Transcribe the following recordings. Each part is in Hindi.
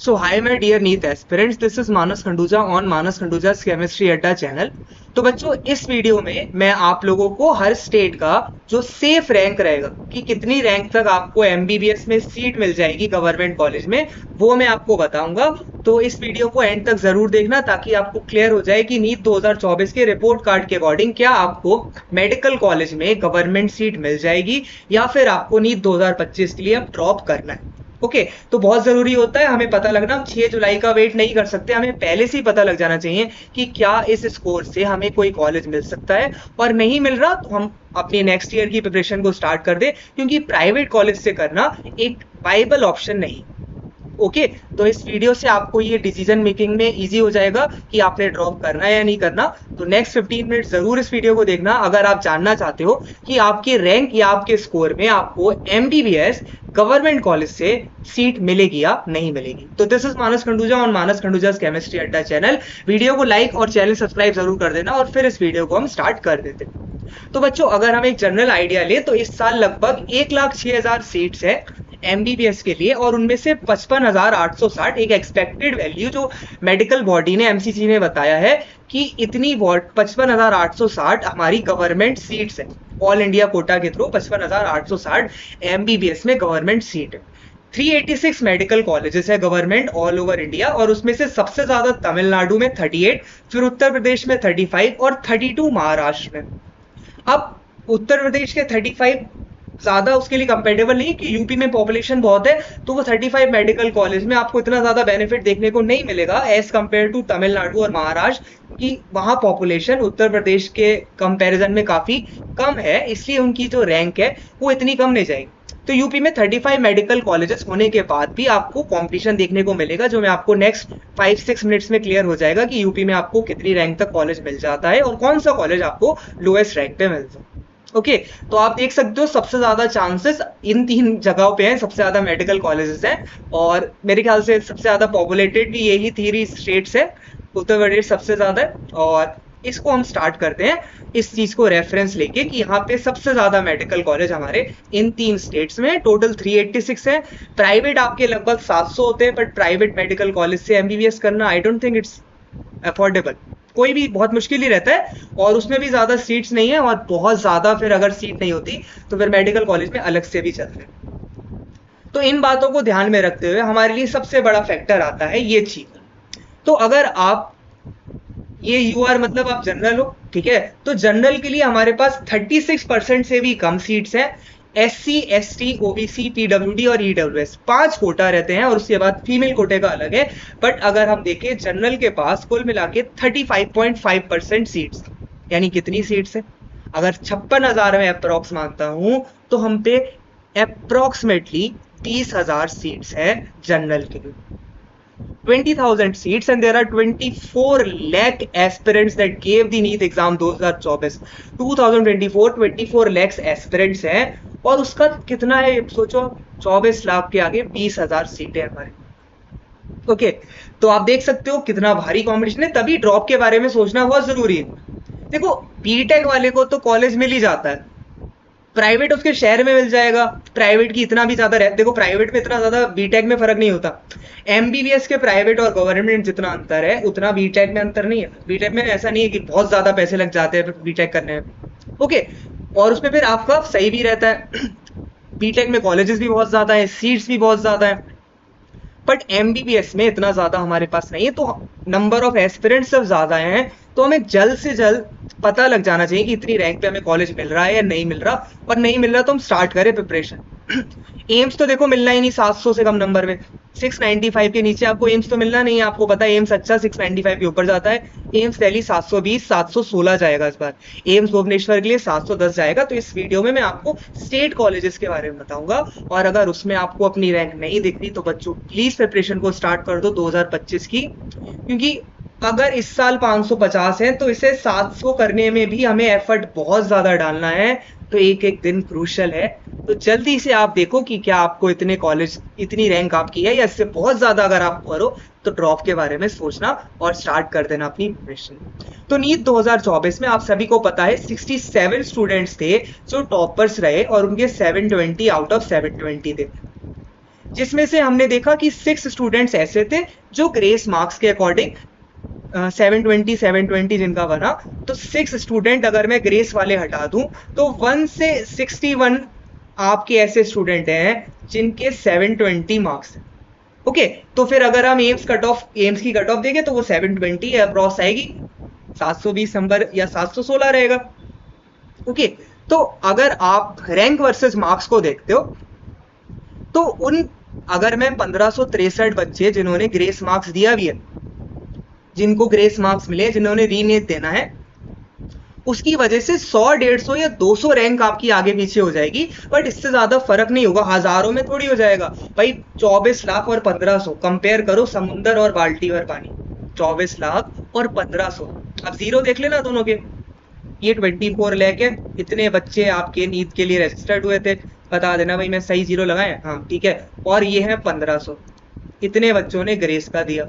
So hi my dear NEET aspirants, this is Manas Khanduja on Manas Khanduja's Chemistry Adda channel. तो बच्चों इस वीडियो में मैं आप लोगों को हर स्टेट का जो सेफ रैंक रहेगा कि कितनी रैंक तक आपको एमबीबीएस में सीट मिल जाएगी गवर्नमेंट कॉलेज में, वो मैं आपको बताऊंगा। तो इस वीडियो को एंड तक जरूर देखना ताकि आपको क्लियर हो जाए कि नीट 2024 के रिपोर्ट कार्ड के अकॉर्डिंग क्या आपको मेडिकल कॉलेज में गवर्नमेंट सीट मिल जाएगी या फिर आपको नीट 2025 के लिए अब ड्रॉप करना है। ओके तो बहुत जरूरी होता है हमें पता लगना। हम 6 जुलाई का वेट नहीं कर सकते, हमें पहले से ही पता लग जाना चाहिए कि क्या इस स्कोर से हमें कोई कॉलेज मिल सकता है, और नहीं मिल रहा तो हम अपनी नेक्स्ट ईयर की प्रिपरेशन को स्टार्ट कर दे, क्योंकि प्राइवेट कॉलेज से करना एक वाइबल ऑप्शन नहीं। ओके तो इस वीडियो से आपको ये डिसीजन मेकिंग में इजी हो जाएगा कि आपने ड्रॉप करना है या नहीं करना। तो नेक्स्ट 15 मिनट जरूर इस वीडियो को देखना अगर आप जानना चाहते हो कि आपके रैंक या आपके स्कोर में आपको एमबीबीएस गवर्नमेंट कॉलेज से सीट मिलेगी या नहीं मिलेगी। तो this is Manas Khanduja on Manas Khanduja's chemistry Adda channel. Video को लाइक और चैनल सब्सक्राइब जरूर कर देना और फिर इस वीडियो को हम स्टार्ट कर देते हैं। तो बच्चों अगर हम एक जनरल आइडिया ले तो इस साल लगभग 1,06,000 सीट्स है एमबीबीएस के लिए, और उनमें से 55,860 एक एक्सपेक्टेड वैल्यू जो मेडिकल बॉडी ने एमसीसी ने बताया है कि इतनी 55,860 हमारी गवर्नमेंट सीट्स है। ऑल इंडिया कोटा के थ्रू 55,860 एमबीबीएस में गवर्नमेंट सीट है। 386 मेडिकल कॉलेजेस है गवर्नमेंट ऑल ओवर इंडिया, और उसमें से सबसे ज्यादा तमिलनाडु में 38, फिर उत्तर प्रदेश में 35 और 32 महाराष्ट्र में। अब उत्तर प्रदेश के 35 ज्यादा उसके लिए कंपेटेबल नहीं कि यूपी में पॉपुलेशन बहुत है, तो वो 35 मेडिकल कॉलेज में आपको इतना ज्यादा बेनिफिट देखने को नहीं मिलेगा एज कंपेयर टू तमिलनाडु और महाराष्ट्र, कि वहां पॉपुलेशन उत्तर प्रदेश के कंपैरिजन में काफी कम है, इसलिए उनकी जो रैंक है वो इतनी कम नहीं जाएगी। तो यूपी में 35 मेडिकल कॉलेजेस होने के बाद भी आपको कंपटीशन देखने को मिलेगा, जो मैं आपको नेक्स्ट 5-6 मिनट्स में क्लियर हो जाएगा कि यूपी में आपको कितनी रैंक तक कॉलेज मिल जाता है और कौन सा कॉलेज आपको लोएस्ट रैंक पे मिलता है। ओके तो आप देख सकते हो सबसे ज्यादा चांसेस इन 3 जगहों पे हैं, सबसे ज्यादा मेडिकल कॉलेजेस हैं, और मेरे ख्याल से सबसे ज्यादा पॉपुलेटेड भी यही 3 स्टेट्स है। उत्तर प्रदेश सबसे ज्यादा है, और इसको हम स्टार्ट करते हैं इस चीज को रेफरेंस लेके कि यहाँ पे सबसे ज्यादा मेडिकल कॉलेज हमारे इन 3 स्टेट्स में, टोटल 386 है। प्राइवेट आपके लगभग 700 होते हैं, बट प्राइवेट मेडिकल कॉलेज से एमबीबीएस करना I don't think it's affordable, कोई भी बहुत मुश्किल ही रहता है, और उसमें भी ज्यादा सीट्स नहीं है, और बहुत ज्यादा फिर अगर सीट नहीं होती तो फिर मेडिकल कॉलेज में अलग से भी चलते हैं। तो इन बातों को ध्यान में रखते हुए हमारे लिए सबसे बड़ा फैक्टर आता है ये चीज। तो अगर आप ये यूआर मतलब आप जनरल हो, ठीक है, तो जनरल के लिए हमारे पास 36% से भी कम सीट्स हैं। एससी, एसटी, ओबीसी, पीडब्ल्यूडी और ईडब्ल्यूएस 5 कोटा रहते हैं, और उसके बाद फीमेल कोटे का अलग है। बट अगर हम देखें जनरल के पास कुल मिला के 35.5% सीट्स, यानी कितनी सीट्स है, अगर 56,000 में अप्रोक्स मानता हूं तो हम पे अप्रोक्सीमेटली 30,000 सीट्स है जनरल के लिए। 20,000 seats and there are 24 lakh aspirants that gave the NEET exam 2024 24 lakhs aspirants हैं, और उसका कितना है सोचो, 24 लाख के आगे 20,000 सीटें हमारे। ओके तो आप देख सकते हो कितना भारी कॉम्पिटिशन है, तभी ड्रॉप के बारे में सोचना बहुत जरूरी है। देखो बीटेक वाले को तो कॉलेज मिल ही जाता है, प्राइवेट उसके शहर में मिल जाएगा, प्राइवेट की इतना भी ज्यादा देखो प्राइवेट में इतना ज्यादा बीटेक में फर्क नहीं होता। एमबीबीएस के प्राइवेट और गवर्नमेंट जितना अंतर है उतना बीटेक में अंतर नहीं है। बीटेक में ऐसा नहीं है कि बहुत ज्यादा पैसे लग जाते हैं बीटेक करने में। ओके और उसमें फिर आपका सही भी रहता है बीटेक में कॉलेजेस भी बहुत ज्यादा है, सीट्स भी बहुत ज्यादा है, बट एमबीबीएस में इतना ज्यादा हमारे पास नहीं है, तो नंबर ऑफ एस्पिरेंट्स सब ज्यादा हैं। तो हमें जल्द से जल्द पता लग जाना चाहिए कि इतनी रैंक पे हमें कॉलेज मिल रहा है या नहीं मिल रहा, और नहीं मिल रहा तो हम स्टार्ट करें प्रिपरेशन। एम्स तो देखो मिलना ही नहीं 700 से कम नंबर में, 695 के नीचे आपको एम्स तो मिलना नहीं है। आपको पता है एम्स अच्छा 695 के ऊपर जाता है। एम्स दिल्ली 720 716 जाएगा इस बार, एम्स भुवनेश्वर के लिए 710 जाएगा। तो इस वीडियो में मैं आपको स्टेट कॉलेजेस के बारे में बताऊंगा, और अगर उसमें आपको अपनी रैंक नहीं दिख रही तो बच्चों प्लीज प्रिपरेशन को स्टार्ट कर दो 2025 की, क्योंकि अगर इस साल 550 है तो इसे 700 करने में भी हमें एफर्ट बहुत ज्यादा डालना है, तो एक एक दिन क्रूशल है। तो जल्दी से आप देखो कि क्या आपको इतने कॉलेज इतनी रैंक आपकी है, या इससे बहुत ज्यादा अगर आप करो तो ड्रॉप के बारे में सोचना और स्टार्ट कर देना अपनी प्रिपरेशन। तो नीट 2024 में आप सभी को पता है 67 स्टूडेंट्स थे जो टॉपर्स रहे, और उनके 720 आउट ऑफ 720 थे। जिसमें से हमने देखा कि 6 स्टूडेंट्स ऐसे थे जो ग्रेस मार्क्स के अकॉर्डिंग 720 जिनका बना, तो 6 स्टूडेंट अगर मैं ग्रेस वाले हटा दूं तो 1 से 61 आपके ऐसे स्टूडेंट हैं जिनके 720 मार्क्स हैं। ओके, तो फिर अगर हम एम्स की कट ऑफ देंगे तो वो 720 अप्रॉक्स आएगी, 720 नंबर या 716 रहेगा। ओके, तो अगर आप रैंक वर्सेस मार्क्स को देखते हो तो अगर मैं 1563 बच्चे जिन्होंने ग्रेस मार्क्स दिया भी है, जिनको ग्रेस मार्क्स मिले, जिन्होंने रीनेट देना है, उसकी वजह से 100, 150 या 200 रैंक आपकी आगे पीछे हो जाएगी, बट इससे ज्यादा फर्क नहीं होगा, हजारों में थोड़ी हो जाएगा भाई। 24 लाख और 1500 कंपेयर करो, समुंदर और बाल्टी भर पानी। 24 लाख और 1500, अब जीरो देख लेना दोनों के। ये 24 लेके इतने बच्चे आपके नीट के लिए रजिस्टर्ड हुए थे, बता देना भाई मैं सही जीरो लगाए, हाँ ठीक है। और ये है 1500, इतने बच्चों ने ग्रेस का दिया।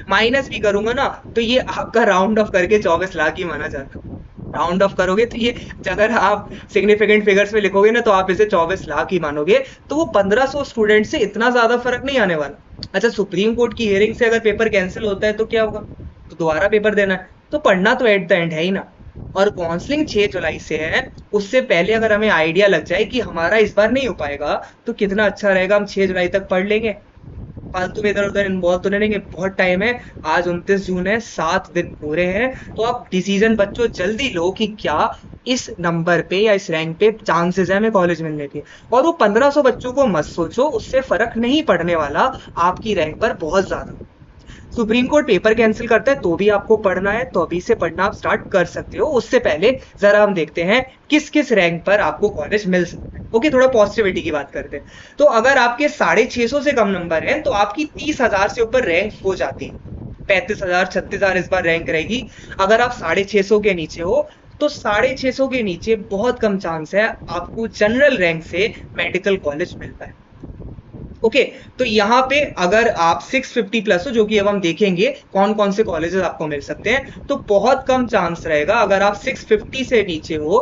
माइनस भी करूंगा ना तो ये आपका राउंड ऑफ करके 24 लाख ही माना जाता है। राउंड ऑफ करोगे तो ये, अगर आप सिग्निफिकेंट फिगर्स में लिखोगे ना तो आप इसे 24 लाख ही मानोगे, तो वो 1500 स्टूडेंट से इतना ज्यादा फर्क नहीं आने वाला। अच्छा, सुप्रीम कोर्ट की हियरिंग से अगर पेपर कैंसिल होता है तो क्या होगा, तो दोबारा पेपर देना है, तो पढ़ना तो एट द एंड है ही ना। और काउंसलिंग 6 जुलाई से है, उससे पहले अगर हमें आइडिया लग जाए कि हमारा इस बार नहीं हो पाएगा तो कितना अच्छा रहेगा, हम 6 जुलाई तक पढ़ लेंगे, फालतू में इधर उधर इन्वॉल्व तो नहीं रहेंगे। बहुत टाइम है, आज 29 जून है, 7 दिन पूरे हैं, तो आप डिसीजन बच्चों जल्दी लो कि क्या इस नंबर पे या इस रैंक पे चांसेस है हमें कॉलेज मिलने के। और वो 1500 बच्चों को मत सोचो, उससे फर्क नहीं पड़ने वाला आपकी रैंक पर बहुत ज्यादा। सुप्रीम कोर्ट पेपर कैंसिल करता है तो भी आपको पढ़ना है, तो अभी से पढ़ना आप स्टार्ट कर सकते हो। उससे पहले जरा हम देखते हैं किस किस रैंक पर आपको कॉलेज मिल सकता है। ओके, थोड़ा पॉजिटिविटी की बात करते हैं। तो अगर आपके 650 से कम नंबर है तो आपकी 30,000 से ऊपर रैंक हो जाती है, 35,000 36,000 इस बार रैंक रहेगी। अगर आप 650 के नीचे हो तो 650 के नीचे बहुत कम चांस है आपको जनरल रैंक से मेडिकल कॉलेज मिल पाए। ओके, तो यहाँ पे अगर आप 650 प्लस हो, जो कि अब हम देखेंगे कौन कौन से कॉलेजेस आपको मिल सकते हैं, तो बहुत कम चांस रहेगा अगर आप 650 से नीचे हो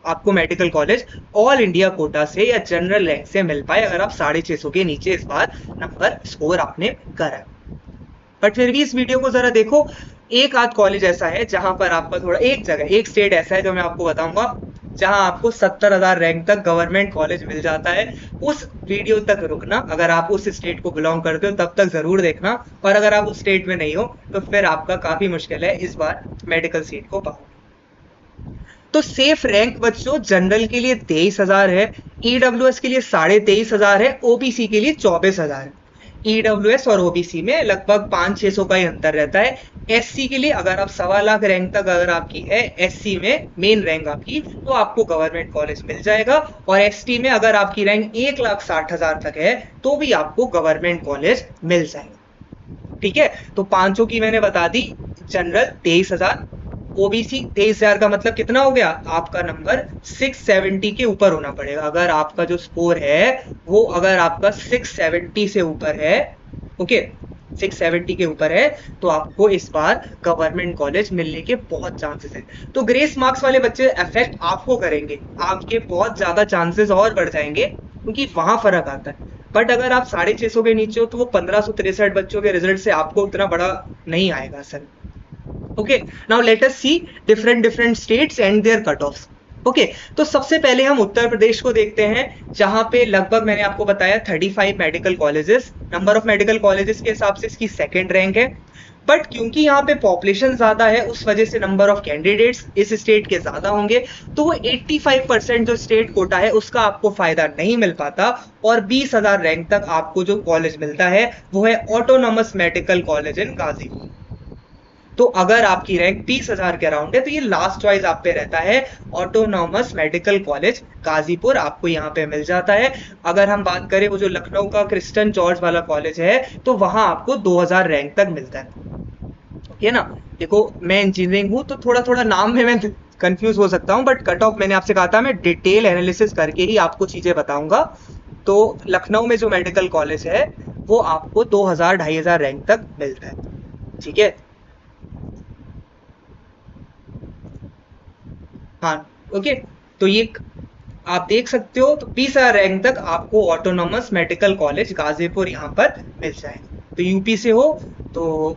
आपको medical college all India quota से या जनरल रैंक से मिल पाए, अगर आप 650 के नीचे इस बार नंबर स्कोर आपने करा। बट फिर भी इस वीडियो को जरा देखो, एक आध कॉलेज ऐसा है जहां पर आपका थोड़ा, एक जगह, एक स्टेट ऐसा है जो मैं आपको बताऊंगा जहां आपको 70,000 रैंक तक गवर्नमेंट कॉलेज मिल जाता है। उस वीडियो तक रुकना, अगर आप उस स्टेट को बिलोंग करते हो तब तक जरूर देखना, और अगर आप उस स्टेट में नहीं हो तो फिर आपका काफी मुश्किल है इस बार मेडिकल सीट को पाओ। तो सेफ रैंक बच्चों जनरल के लिए 23,000 है, ईडब्ल्यूएस के लिए 23,500 है, ओबीसी के लिए 24,000 है। ईडब्ल्यूएस और ओबीसी में लगभग 500-600 का ही अंतर रहता है। एससी के लिए अगर आप 1.25 लाख रैंक तक अगर आपकी है, एससी में मेन रैंक आपकी, तो आपको गवर्नमेंट कॉलेज मिल जाएगा। और एसटी में अगर आपकी रैंक 1,60,000 तक है तो भी आपको गवर्नमेंट कॉलेज मिल जाएगा। ठीक है, तो पांचों की मैंने बता दी। जनरल 23,000, ओबीसी 23,000 का मतलब कितना हो गया, आपका नंबर 670 के ऊपर होना पड़ेगा। अगर आपका जो स्कोर है वो अगर आपका 670 से ऊपर है, ओके 670 के ऊपर है, तो आपको इस बार गवर्नमेंट कॉलेज मिलने के बहुत चांसेस हैं। तो ग्रेस मार्क्स वाले बच्चे अफेक्ट आपको करेंगे, आपके बहुत ज्यादा चांसेस और बढ़ जाएंगे क्योंकि वहां फर्क आता है। बट अगर आप 650 के नीचे हो तो वो 1563 बच्चों के रिजल्ट से आपको उतना बड़ा नहीं आएगा sir. Okay, now let us see different states and their cutoffs. Okay, तो सबसे पहले हम उत्तर प्रदेश को देखते हैं, जहां पे लगभग मैंने आपको बताया 35 medical colleges, number of medical colleges के हिसाब से इसकी सेकंड रैंक है। बट क्योंकि यहाँ पे पॉपुलेशन ज्यादा है उस वजह से नंबर ऑफ कैंडिडेट्स इस स्टेट के ज्यादा होंगे, तो वो 85% जो स्टेट कोटा है उसका आपको फायदा नहीं मिल पाता, और 20,000 रैंक तक आपको जो कॉलेज मिलता है वो है autonomous medical college in Ghazipur. तो अगर आपकी रैंक 30,000 के अराउंड है तो ये लास्ट चॉइस आप पे रहता है, ऑटोनॉमस मेडिकल कॉलेज गाजीपुर आपको यहाँ पे मिल जाता है। अगर हम बात करें वो जो लखनऊ का क्रिस्टन जॉर्ज वाला कॉलेज है तो वहां आपको 2,000 रैंक तक मिलता है। ये ना, देखो मैं इंजीनियरिंग हूँ तो थोड़ा थोड़ा नाम में मैं कंफ्यूज हो सकता हूँ, बट कट ऑफ मैंने आपसे कहा था मैं डिटेल एनालिसिस करके ही आपको चीजें बताऊंगा। तो लखनऊ में जो मेडिकल कॉलेज है वो आपको 2,000-2,500 रैंक तक मिलता है। ठीक है, हाँ ओके, तो ये आप देख सकते हो, तो 20,000 रैंक तक आपको ऑटोनॉमस मेडिकल कॉलेज गाजीपुर यहाँ पर मिल जाएगा। तो यूपी से हो तो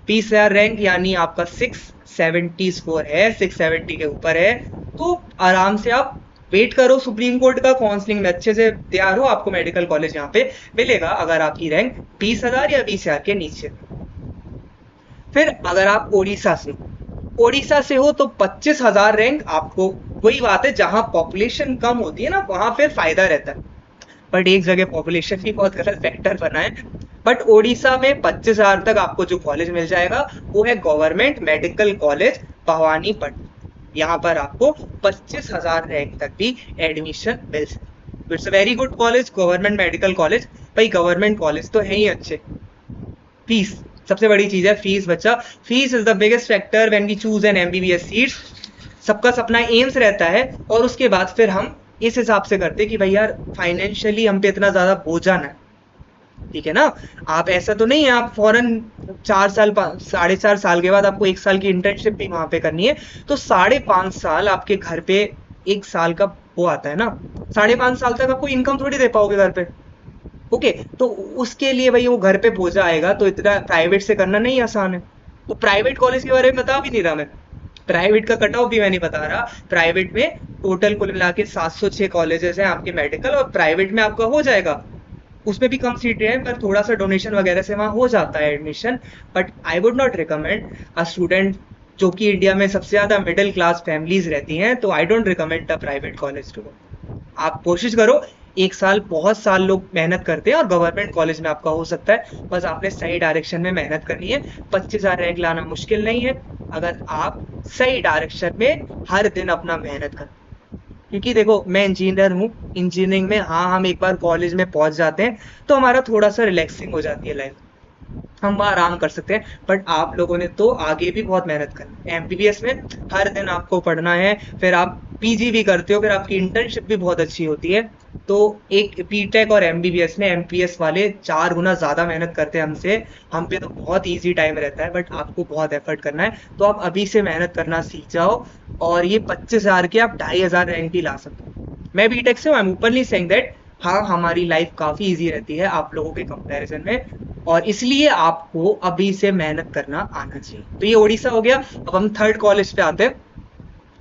20,000 रैंक यानी आपका 670 स्कोर है, 670 के ऊपर है, तो आराम से आप वेट करो सुप्रीम कोर्ट का, काउंसलिंग में अच्छे से तैयार हो, आपको मेडिकल कॉलेज यहाँ पे मिलेगा अगर आपकी रैंक 20,000 या 20,000 के नीचे। फिर अगर आप ओडिशा से हो तो 25,000 रैंक आपको, वही बात है जहां पॉपुलेशन कम होती है ना वहां पे फायदा रहता है, बट एक जगह पॉपुलेशन भी बहुत गलत फैक्टर बना है। बट ओडिशा में 25,000 तक आपको जो कॉलेज मिल जाएगा वो है गवर्नमेंट मेडिकल कॉलेज भवानीपट्टनम। यहाँ पर आपको 25,000 रैंक तक भी एडमिशन मिल सकता। It's a very good college, government medical college. भाई गवर्नमेंट कॉलेज तो है ही अच्छे। फीस सबसे बड़ी चीज है, फीस बच्चा, fees is the biggest factor when we choose an MBBS seat. सबका सपना एम्स रहता है और उसके बाद फिर हम इस हिसाब से करते हैं कि भाई यार फाइनेंशियली हम पे इतना ज्यादा बोझा ना है, ठीक है ना। आप ऐसा तो नहीं है आप फौरन 4 साल 4.5 साल के बाद आपको 1 साल की इंटर्नशिप भी वहां पे करनी है, तो 5.5 साल आपके घर पे 1 साल का वो आता है ना, 5.5 साल तक आपको इनकम थोड़ी दे पाओगे घर पे। ओके, तो उसके लिए भाई वो घर पे बोझा आएगा, तो इतना प्राइवेट से करना नहीं आसान है। तो प्राइवेट कॉलेज के बारे में बता भी नहीं रहा मैं, प्राइवेट का कट ऑफ भी मैं नहीं बता रहा। प्राइवेट में टोटल कुल मिला के 706 कॉलेजेस हैं आपके मेडिकल, और प्राइवेट में आपका हो जाएगा, उसमें भी कम सीटें हैं पर थोड़ा सा डोनेशन वगैरह से वहाँ हो जाता है admission. But I would not recommend a student जो कि इंडिया में सबसे ज्यादा मिडिल क्लास फैमिलीज रहती हैं, तो I don't recommend the private college too. आप कोशिश करो, 1 साल, बहुत साल लोग मेहनत करते हैं और गवर्नमेंट कॉलेज में आपका हो सकता है, बस आपने सही डायरेक्शन में मेहनत करनी है। 25,000 रैंक लाना मुश्किल नहीं है अगर आप सही डायरेक्शन में हर दिन अपना मेहनत करें। क्योंकि देखो मैं इंजीनियर हूँ, इंजीनियरिंग में हाँ हम एक बार कॉलेज में पहुंच जाते हैं तो हमारा थोड़ा सा रिलैक्सिंग हो जाती है लाइफ, हम वहाँ आराम कर सकते हैं। बट आप लोगों ने तो आगे भी बहुत मेहनत करनी है। एमबीबीएस में हर दिन आपको पढ़ना है, फिर आप पीजी भी करते हो, फिर आपकी इंटर्नशिप भी बहुत अच्छी होती है। तो एक बीटेक और एमबीबीएस में एमपीएस वाले 4 गुना ज्यादा मेहनत करते हैं हमसे, हम पे तो बहुत इजी टाइम रहता है, बट आपको बहुत एफर्ट करना है। तो आप अभी से मेहनत करना सीख जाओ और ये 25,000 के आप 2,500 रैंक भी ला सकते हो। मैं बीटेक से हूँ, I am openly saying that हाँ हमारी लाइफ काफी इजी रहती है आप लोगों के कंपैरिजन में, और इसलिए आपको अभी से मेहनत करना आना चाहिए। तो ये ओडिशा हो गया। अब हम थर्ड कॉलेज पे आते हैं,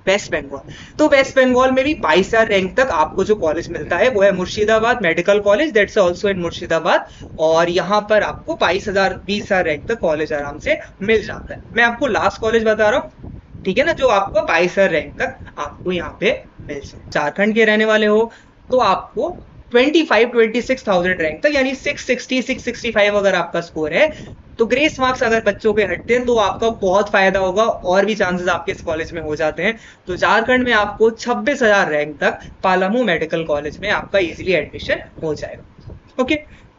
वेस्ट बंगाल। तो वेस्ट बंगाल में भी 22,000 रैंक तक आपको जो कॉलेज मिलता है वो है Murshidabad medical college, that's also in Murshidabad. और यहाँ पर आपको 20,000 रैंक तक कॉलेज आराम से मिल जाता है। मैं आपको लास्ट कॉलेज बता रहा हूँ, ठीक है ना, जो आपको 22,000 रैंक तक आपको यहाँ पे मिल सकता है। झारखंड के रहने वाले हो तो आपको 26,000 रैंक तक, यानी 660 665 अगर आपका स्कोर है, तो ग्रेस मार्क्स अगर बच्चों के हटते हैं तो आपका बहुत फायदा होगा और भी चांसेस आपके इस कॉलेज में हो जाते हैं। तो झारखंड में आपको 26,000 रैंक तक पालामू मेडिकल कॉलेज में आपका इजीली एडमिशन हो जाएगा। ओके,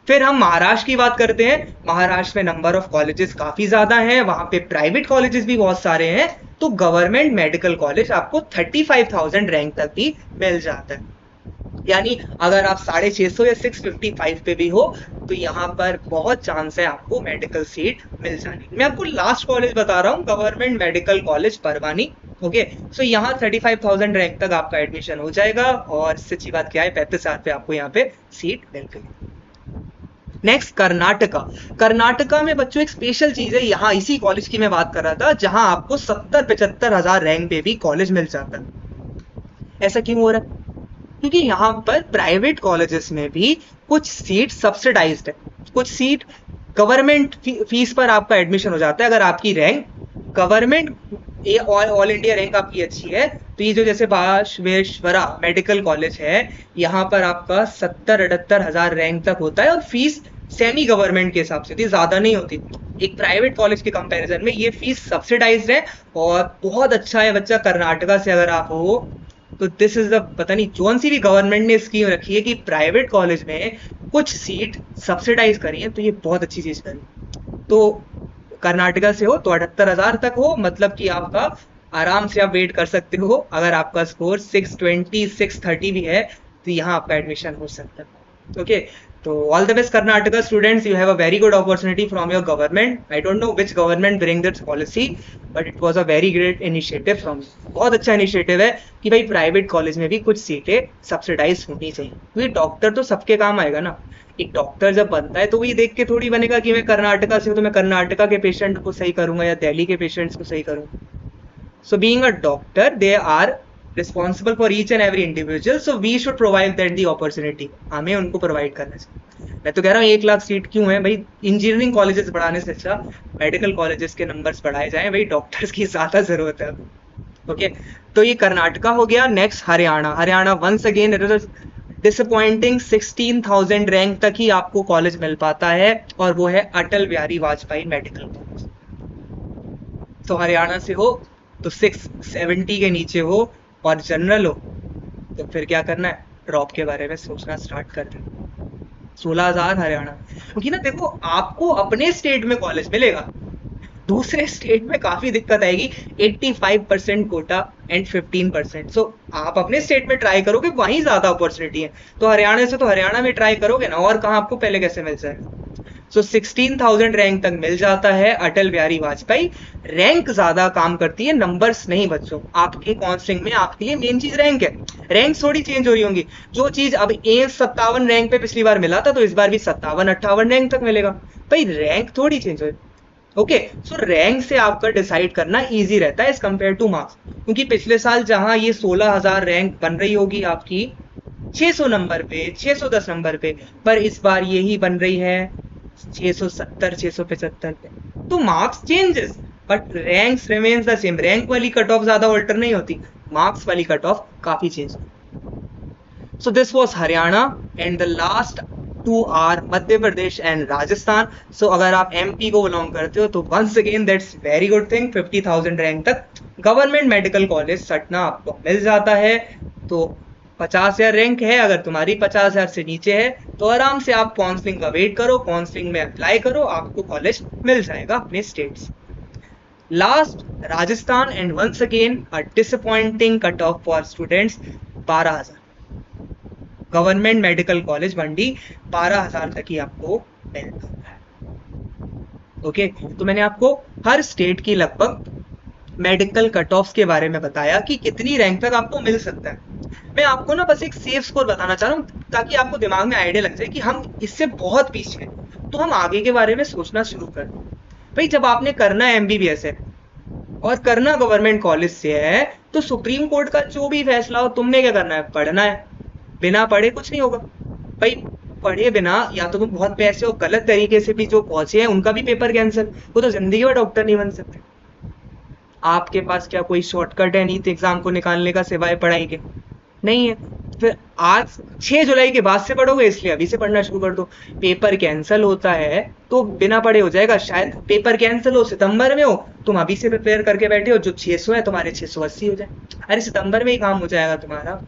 फिर हम महाराष्ट्र की बात करते हैं। महाराष्ट्र में नंबर ऑफ कॉलेजेस काफी ज्यादा हैं, वहां पे प्राइवेट कॉलेजेस भी बहुत सारे हैं, तो गवर्नमेंट मेडिकल कॉलेज आपको 35,000 रैंक तक भी मिल जाता है। यानी अगर आप 650 या 655 पे भी हो तो यहाँ पर बहुत चांस है आपको मेडिकल सीट मिल जाने। मैं आपको लास्ट कॉलेज बता रहा हूँ, government medical college Parbhani. Okay, so यहाँ 35,000 रैंक तक आपका एडमिशन हो जाएगा, और सच्ची बात क्या है 35,000 पे आपको यहाँ पे सीट मिल गई। नेक्स्ट कर्नाटका। कर्नाटका में बच्चों एक स्पेशल चीज है, यहाँ इसी कॉलेज की मैं बात कर रहा था जहां आपको 70-75,000 रैंक पे भी कॉलेज मिल जाता है। ऐसा क्यों हो रहा है? क्योंकि यहाँ पर प्राइवेट कॉलेजेस में भी कुछ सीट सब्सिडाइज्ड है, कुछ सीट गवर्नमेंट फीस पर आपका एडमिशन हो जाता है। अगर आपकी rank government all India rank आपकी अच्छी है, तो ये जो जैसे बाशवेश्वरा मेडिकल कॉलेज है, यहाँ पर आपका 70-78,000 रैंक तक होता है, और फीस सेमी गवर्नमेंट के हिसाब से होती है, ज्यादा नहीं होती। एक प्राइवेट कॉलेज के कंपैरिजन में ये फीस सब्सिडाइज्ड है और बहुत अच्छा है। बच्चा कर्नाटका से अगर आप हो तो दिस इज द, पता नहीं कौन सी भी गवर्नमेंट ने स्कीम रखी है कि प्राइवेट कॉलेज में कुछ सीट सब्सिडाइज करी है, तो ये बहुत अच्छी चीज करी। तो कर्नाटका से हो तो 78,000 तक हो, मतलब कि आपका आराम से आप वेट कर सकते हो। अगर आपका स्कोर 620 630 भी है तो यहाँ आपका एडमिशन हो सकता है। ओके, तो all the best Karnataka students, you have a very good opportunity from your government. I don't know which government bring this policy, but it was a very great initiative from you. बहुत अच्छा इनिशिएटिव है कि भाई प्राइवेट कॉलेज में भी कुछ सीटें सब्सिडाइज होनी चाहिए, क्योंकि डॉक्टर तो सबके काम आएगा ना। एक डॉक्टर जब बनता है तो वही देख के थोड़ी बनेगा कि मैं कर्नाटका से हूँ तो मैं कर्नाटका के पेशेंट को सही करूंगा या दिल्ली के पेशेंट्स को सही करूंगा। So being a doctor, they are responsible for each and every individual. So we should provide them the opportunity. हमें उनको प्रोवाइड करना चाहिए। मैं तो कह रहा हूँ 1 लाख सीट क्यों है भाई, इंजीनियरिंग कॉलेजेस बढ़ाने से अच्छा मेडिकल कॉलेजेस के नंबर्स बढ़ाए जाएं भाई, डॉक्टर्स की ज्यादा जरूरत है। ओके, तो ये कर्नाटका हो गया। Next Haryana. Haryana once again it is disappointing, 16,000 rank तक ही आपको कॉलेज मिल पाता है, और वो है अटल बिहारी वाजपेयी मेडिकल कॉलेज। तो हरियाणा से हो तो 670 के नीचे हो और जनरल हो तो फिर क्या करना है, ड्रॉप के बारे में सोचना स्टार्ट कर देना। 16,000 हरियाणा, क्योंकि ना देखो आपको अपने स्टेट में कॉलेज मिलेगा, दूसरे स्टेट में काफी दिक्कत आएगी। 85% कोटा एंड 15%। सो आप अपने स्टेट में ट्राई करोगे, वहीं ज्यादा अपॉर्चुनिटी है। तो हरियाणा से तो हरियाणा में ट्राई करोगे ना, और कहाँ आपको पहले कैसे मिल जाएगा। सो 16,000 रैंक तक मिल जाता है अटल बिहारी वाजपेयी। रैंक ज्यादा काम करती है, नंबर्स नहीं बच्चों। आपके काउंसलिंग में आपके लिए मेन चीज रैंक है। रैंक थोड़ी चेंज हो रही होंगी। जो चीज अब 57 रैंक पे पिछली बार मिला था तो इस बार भी 57-58 रैंक तक मिलेगा भाई, रैंक थोड़ी चेंज हो। ओके, सो रैंक से आपका डिसाइड करना इजी रहता है एज कंपेयर टू मार्क्स, क्योंकि पिछले साल जहां ये 16,000 रैंक बन रही होगी आपकी 600 नंबर पे, 610 नंबर पे, पर इस बार यही बन रही है 670 675 पे। तो marks changes but ranks remains the same. Rank वाली कट ऑफ ज्यादा ऑल्टर नहीं होती, मार्क्स वाली कट ऑफ काफी चेंज होती। So this was Haryana and the last 2 are Madhya Pradesh and Rajasthan. So अगर आप एमपी को बिलोंग करते हो तो once again that's very good thing, 50,000 rank तक गवर्नमेंट मेडिकल कॉलेज सटना आपको मिल जाता है। तो 50,000 रैंक है, अगर तुम्हारी 50,000 से नीचे है तो आराम से आप काउंसलिंग का वेट करो, काउंसलिंग में अप्लाई करो, आपको कॉलेज मिल जाएगा अपने स्टेट से। Last Rajasthan and once again a disappointing cut off for students, 12,000। Government medical college Mandi 12,000 तक ही आपको मिलता है। ओके, तो मैंने आपको हर स्टेट की लगभग मेडिकल कट ऑफ के बारे में बताया कि कितनी रैंक तक आपको मिल सकता है। मैं आपको ना बस एक सेफ स्कोर बताना चाह रहा हूँ ताकि आपको दिमाग में आइडिया लग जाए कि हम इससे बहुत पीछे हैं, तो हम आगे के बारे में सोचना शुरू कर दें। भाई जब आपने करना है एमबीबीएस है और करना गवर्नमेंट कॉलेज से है, तो सुप्रीम कोर्ट का जो भी फैसला हो तुमने क्या करना है, पढ़ना है। बिना पढ़े कुछ नहीं होगा भाई। पढ़े बिना या तो तुम बहुत पैसे और गलत तरीके से भी जो पहुंचे हैं उनका भी पेपर कैंसिल, वो तो जिंदगी में डॉक्टर नहीं बन सकते। आपके पास क्या कोई शॉर्टकट है नीट एग्जाम को निकालने का सिवाय पढ़ाई के? नहीं है। फिर आज 6 जुलाई के बाद से पढ़ोगे, इसलिए अभी से पढ़ना शुरू कर दो। पेपर कैंसिल होता है तो बिना पढ़े हो जाएगा, शायद पेपर कैंसिल हो सितंबर में हो, तुम अभी से प्रिपेयर करके बैठे हो, जो 600 है तुम्हारे 680 हो जाए। अरे सितंबर में ही काम हो जाएगा तुम्हारा।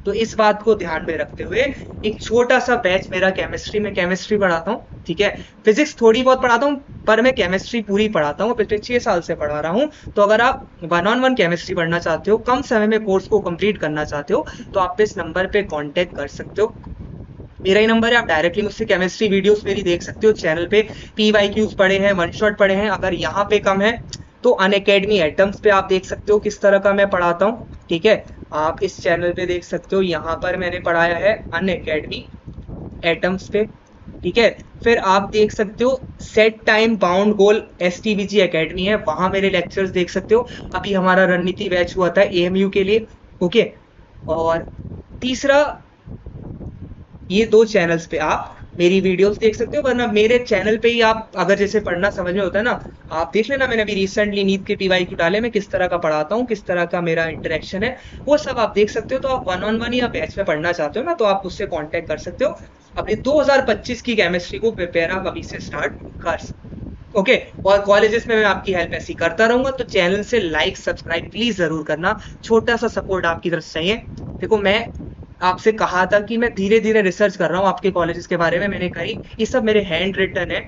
तो इस बात को ध्यान में रखते हुए एक छोटा सा बैच मेरा केमिस्ट्री में, केमिस्ट्री पढ़ाता हूँ, ठीक है, फिजिक्स थोड़ी बहुत पढ़ाता हूँ पर मैं केमिस्ट्री पूरी पढ़ाता हूँ, पिछले 6 साल से पढ़ा रहा हूँ। तो अगर आप 1-on-1 केमिस्ट्री पढ़ना चाहते हो, कम समय में कोर्स को कंप्लीट करना चाहते हो, तो आप इस नंबर पे कांटेक्ट कर सकते हो। मेरा ही नंबर है, आप डायरेक्टली मुझसे केमिस्ट्री वीडियोस मेरी देख सकते हो। चैनल पे PYQs पढ़े हैं, वन शॉट पढ़े हैं। अगर यहाँ पे कम है तो अनअकैडमी एटम्स पे आप देख सकते हो किस तरह का मैं पढ़ाता हूँ, ठीक है। आप इस चैनल पे देख सकते हो, यहाँ पर मैंने पढ़ाया है अनअकैडमी एटम्स पे, ठीक है। फिर आप देख सकते हो सेट टाइम बाउंड गोल STBG एकेडमी है, वहां मेरे लेक्चर्स देख सकते हो। अभी हमारा रणनीति बैच हुआ था AMU के लिए, ओके। और तीसरा, ये 2 चैनल्स पे आप मेरी वीडियोस देख सकते हो, वरना मेरे चैनल पे ही आप अगर जैसे पढ़ना समझ में होता है ना, आप देख लेना। मैंने अभी रिसेंटली नीट के PYQ डाले, मैं किस तरह का पढ़ाता हूँ, किस तरह का मेरा इंटरेक्शन है, वो सब आप देख सकते हो। तो आप 1-on-1 या बैच में पढ़ना चाहते हो ना, तो आप उससे कांटेक्ट कर सकते हो। अपने 2025 की केमिस्ट्री को प्रिपेयर आप अभी से स्टार्ट कर सकते हो, ओके। और कॉलेजेस में मैं आपकी हेल्प ऐसी करता रहूंगा, तो चैनल से लाइक सब्सक्राइब प्लीज जरूर करना, छोटा सा सपोर्ट आपकी तरफ से चाहिए। देखो मैं आपसे कहा था कि मैं धीरे धीरे रिसर्च कर रहा हूँ आपके कॉलेजेस के बारे में, मैंने कही ये सब मेरे हैंड रिटन है,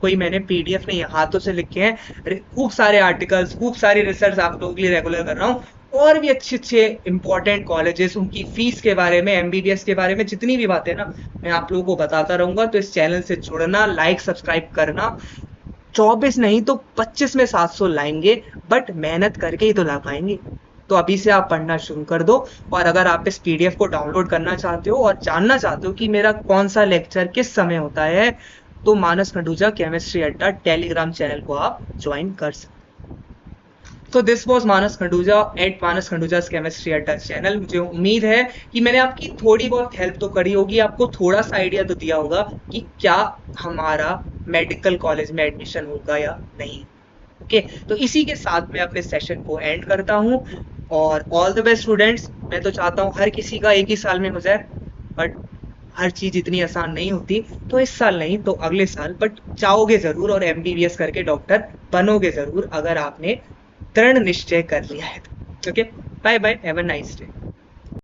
कोई मैंने PDF नहीं, हाथों से लिखे हैं। खूब सारे आर्टिकल्स, खूब सारी रिसर्च आप लोगों के लिए रेगुलर कर रहा हूँ। और भी अच्छे अच्छे इंपॉर्टेंट कॉलेजेस, उनकी फीस के बारे में, एमबीबीएस के बारे में, जितनी भी बातें ना मैं आप लोगों को बताता रहूंगा। तो इस चैनल से जुड़ना, लाइक सब्सक्राइब करना। 24 नहीं तो 25 में 700 लाएंगे, बट मेहनत करके ही तो ला पाएंगे। तो अभी से आप पढ़ना शुरू कर दो। और अगर आप इस पीडीएफ को डाउनलोड करना चाहते हो और जानना चाहते हो कि मेरा कौन सा लेक्चर किस समय होता है, तो Manas Khanduja chemistry Adda telegram channel को आप ज्वाइन कर सकते। तो this was Manas Khanduja at Manas Khanduja chemistry Adda channel. मुझे उम्मीद है कि मैंने आपकी थोड़ी बहुत हेल्प तो करी होगी, आपको थोड़ा सा आइडिया तो दिया होगा कि क्या हमारा मेडिकल कॉलेज में एडमिशन होगा या नहीं। ओके, तो इसी के साथ मैं अपने सेशन को एंड करता हूँ। और ऑल द बेस्ट स्टूडेंट्स। मैं तो चाहता हूँ हर किसी का एक ही साल में हो जाए, बट हर चीज इतनी आसान नहीं होती। तो इस साल नहीं तो अगले साल, बट चाहोगे जरूर और एमबीबीएस करके डॉक्टर बनोगे जरूर, अगर आपने दृढ़ निश्चय कर लिया है। Okay, bye bye, have a nice day.